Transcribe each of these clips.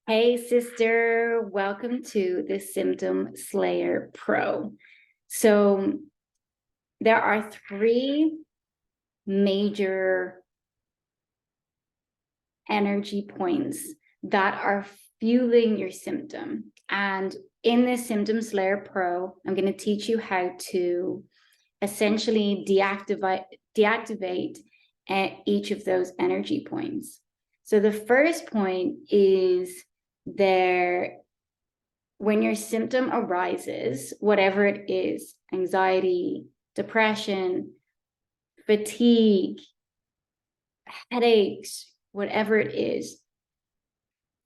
Hey, sister, welcome to the Symptom Slayer Pro. So, there are three major energy points that are fueling your symptom. And in this Symptom Slayer Pro, I'm going to teach you how to essentially deactivate each of those energy points. So, the first point is when your symptom arises, whatever it is, anxiety, depression, fatigue, headaches, whatever it is.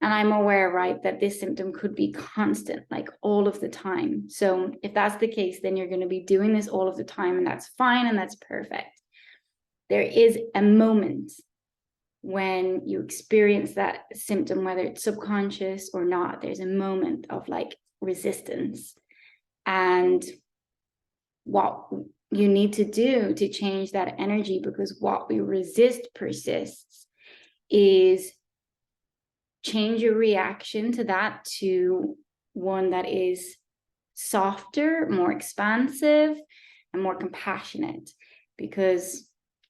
And I'm aware, right, that this symptom could be constant, like all of the time. So if that's the case, then you're going to be doing this all of the time, and that's fine and that's perfect. There is a moment when you experience that symptom, whether it's subconscious or not, there's a moment of like resistance. And what you need to do to change that energy, because what we resist persists, is change your reaction to that to one that is softer, more expansive, and more compassionate, because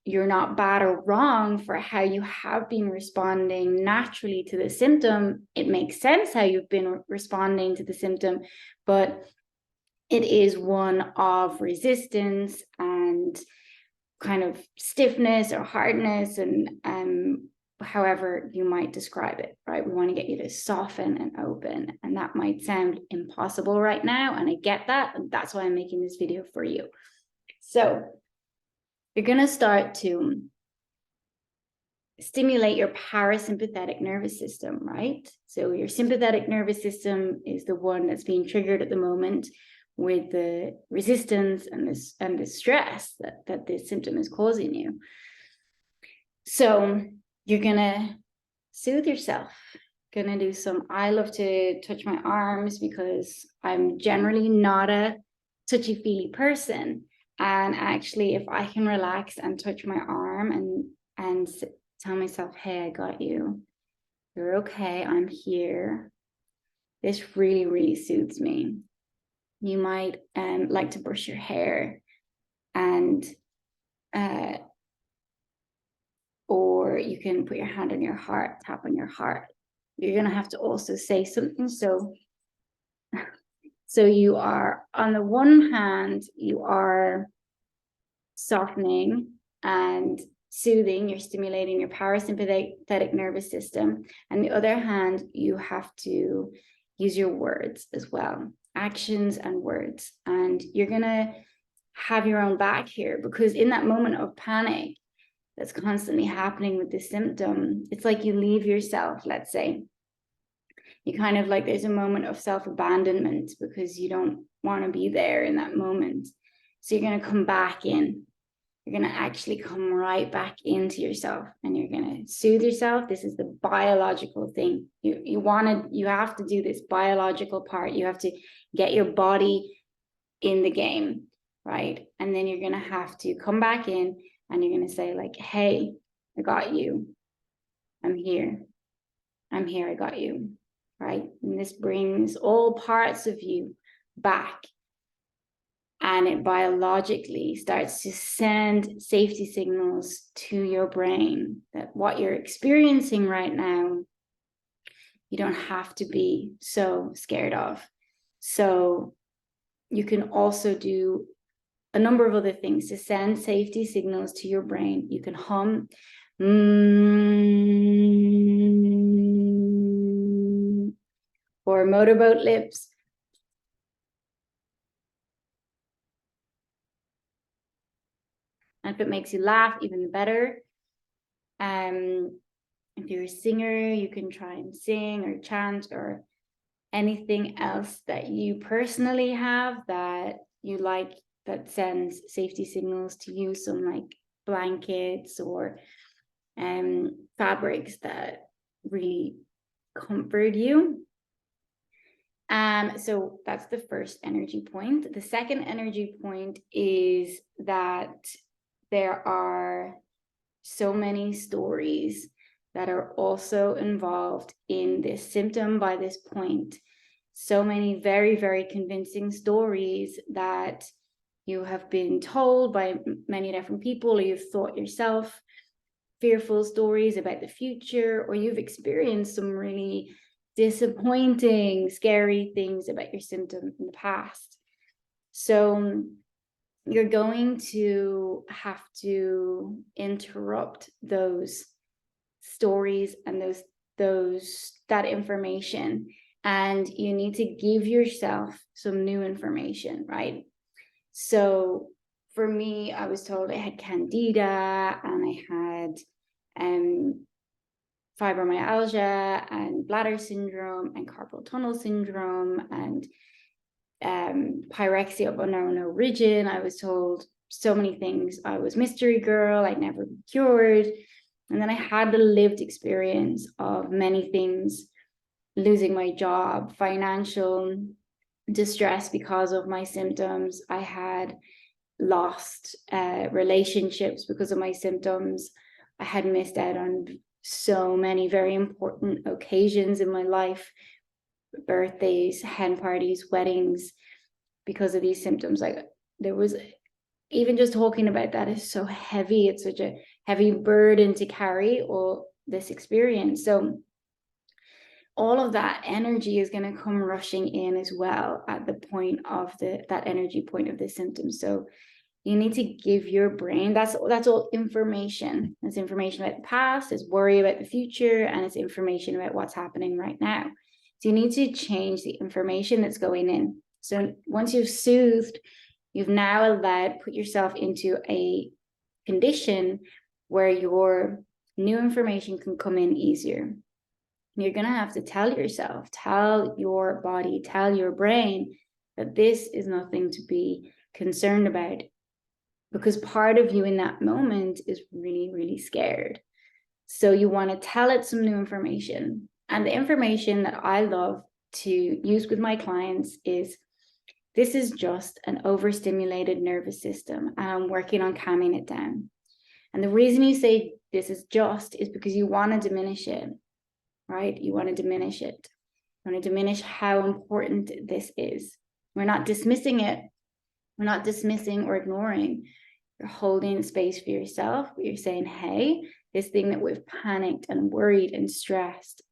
you're not bad or wrong for how you have been responding naturally to the symptom. It makes sense how you've been responding to the symptom, but it is one of resistance and kind of stiffness or hardness, and however you might describe it, right? We want to get you to soften and open, and that might sound impossible right now, and I get that, and that's why I'm making this video for you. So you're going to start to stimulate your parasympathetic nervous system, right? So your sympathetic nervous system is the one that's being triggered at the moment with the resistance and the stress that this symptom is causing you. So you're gonna soothe yourself. Gonna do some, I love to touch my arms because I'm generally not a touchy-feely person. And actually, if I can relax and touch my arm and tell myself, hey, I got you. You're okay, I'm here. This really, really soothes me. You might like to brush your hair, and or you can put your hand on your heart, tap on your heart. You're gonna have to also say something. So you are, on the one hand, you are softening and soothing, you're stimulating your parasympathetic nervous system. And the other hand, you have to use your words as well, actions and words. And you're gonna have your own back here, because in that moment of panic that's constantly happening with this symptom, it's like you leave yourself, let's say. You kind of like, there's a moment of self-abandonment because you don't want to be there in that moment. So you're going to come back in. You're going to actually come right back into yourself, and you're going to soothe yourself. This is the biological thing. You have to do this biological part. You have to get your body in the game, right? And then you're going to have to come back in, and you're going to say like, hey, I got you. I'm here. I got you. Right? And this brings all parts of you back, and it biologically starts to send safety signals to your brain that what you're experiencing right now, you don't have to be so scared of. So you can also do a number of other things to send safety signals to your brain. You can hum or motorboat lips. And if it makes you laugh, even better. If you're a singer, you can try and sing or chant or anything else that you personally have that you like, that sends safety signals to you. Some like blankets or fabrics that really comfort you. So that's the first energy point. The second energy point is that there are so many stories that are also involved in this symptom by this point. So many very, very convincing stories that you have been told by many different people, or you've thought yourself, fearful stories about the future, or you've experienced some really disappointing, scary things about your symptom in the past. So you're going to have to interrupt those stories and that information, and you need to give yourself some new information, right? So for me, I was told I had candida and I had fibromyalgia and bladder syndrome and carpal tunnel syndrome and pyrexia of unknown origin. I was told so many things. I was mystery girl, I'd never be cured. And then I had the lived experience of many things: losing my job, financial distress because of my symptoms. I had lost relationships because of my symptoms. I had missed out on so many very important occasions in my life: birthdays, hen parties, weddings, because of these symptoms. Like, there was, even just talking about that is so heavy. It's such a heavy burden to carry, all this experience. So all of that energy is going to come rushing in as well at the point of that energy point of the symptoms. So you need to give your brain, that's all information. It's information about the past, it's worry about the future, and it's information about what's happening right now. So you need to change the information that's going in. So once you've soothed, you've now put yourself into a condition where your new information can come in easier. You're going to have to tell yourself, tell your body, tell your brain that this is nothing to be concerned about, because part of you in that moment is really, really scared. So you want to tell it some new information. And the information that I love to use with my clients is, this is just an overstimulated nervous system, and I'm working on calming it down. And the reason you say this is just is because you want to diminish it, right? You want to diminish it. You want to diminish how important this is. We're not dismissing it. We're not dismissing or ignoring. You're holding space for yourself. You're saying, hey, this thing that we've panicked and worried and stressed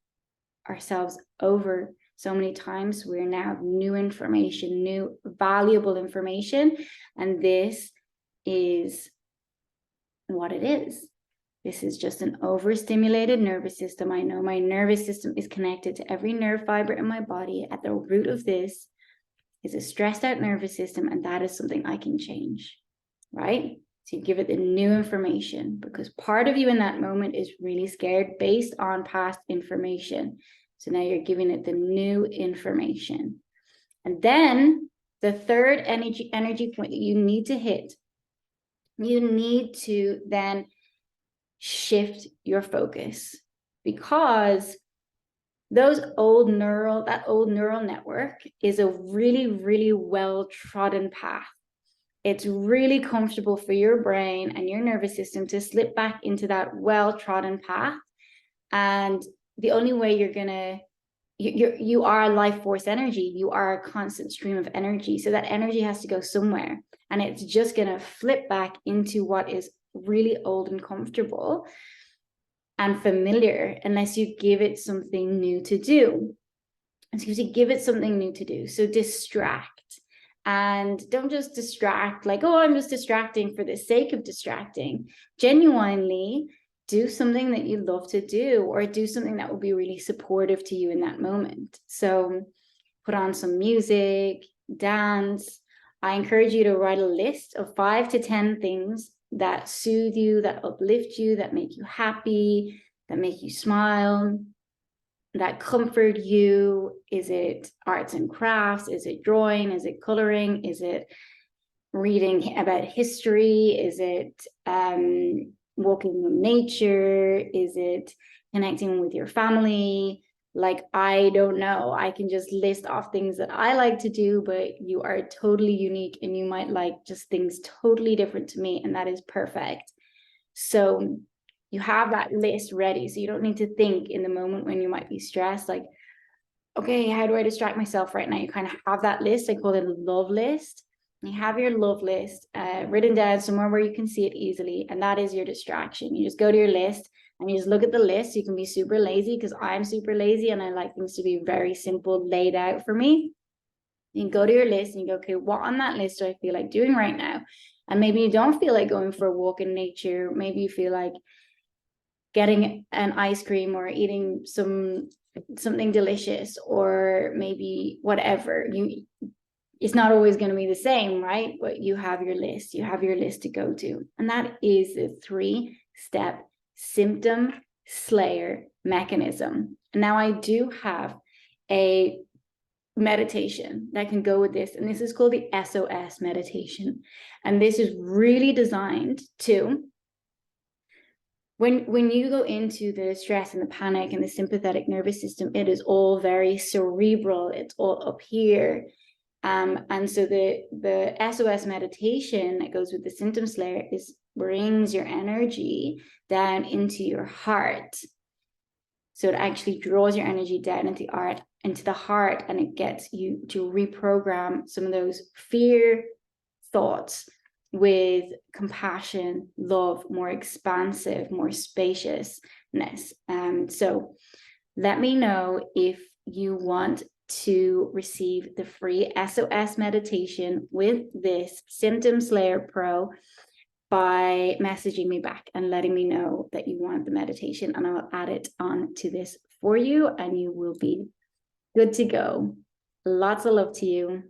ourselves over so many times, we're now new information, new valuable information. And this is what it is. This is just an overstimulated nervous system. I know my nervous system is connected to every nerve fiber in my body. At the root of this is a stressed out nervous system, and that is something I can change, right? So you give it the new information, because part of you in that moment is really scared based on past information. So now you're giving it the new information. And then the third energy point that you need to hit, you need to then shift your focus, because that old neural network is a really, really well-trodden path. It's really comfortable for your brain and your nervous system to slip back into that well-trodden path. And the only way you are life force energy. You are a constant stream of energy. So that energy has to go somewhere. And it's just going to flip back into what is really old and comfortable and familiar, unless you give it something new to do. And so you have to give it something new to do. So distract. And don't just distract like, oh, I'm just distracting for the sake of distracting. Genuinely do something that you love to do, or do something that will be really supportive to you in that moment. So put on some music, dance. I encourage you to write a list of 5 to 10 things that soothe you, that uplift you, that make you happy, that make you smile, that comfort you. Is it arts and crafts? Is it drawing? Is it coloring? Is it reading about history? Is it walking in nature? Is it connecting with your family? Like, I don't know. I can just list off things that I like to do, but you are totally unique and you might like just things totally different to me, and that is perfect. So you have that list ready. So you don't need to think in the moment when you might be stressed, like, okay, how do I distract myself right now? You kind of have that list. I call it a love list. You have your love list written down somewhere where you can see it easily. And that is your distraction. You just go to your list and you just look at the list. You can be super lazy, because I'm super lazy and I like things to be very simple, laid out for me. You can go to your list and you go, okay, what on that list do I feel like doing right now? And maybe you don't feel like going for a walk in nature. Maybe you feel like getting an ice cream or eating something delicious, or maybe whatever. It's not always going to be the same, right? But you have your list to go to. And that is the 3-step symptom slayer mechanism. And now I do have a meditation that can go with this, and this is called the SOS meditation. And this is really designed to, when you go into the stress and the panic and the sympathetic nervous system, it is all very cerebral. It's all up here. And so the SOS meditation that goes with the symptom slayer brings your energy down into your heart. So it actually draws your energy down into the heart, and it gets you to reprogram some of those fear thoughts with compassion, love, more expansive, more spaciousness. So let me know if you want to receive the free SOS meditation with this Symptom Slayer Pro by messaging me back and letting me know that you want the meditation, and I'll add it on to this for you, and you will be good to go. Lots of love to you.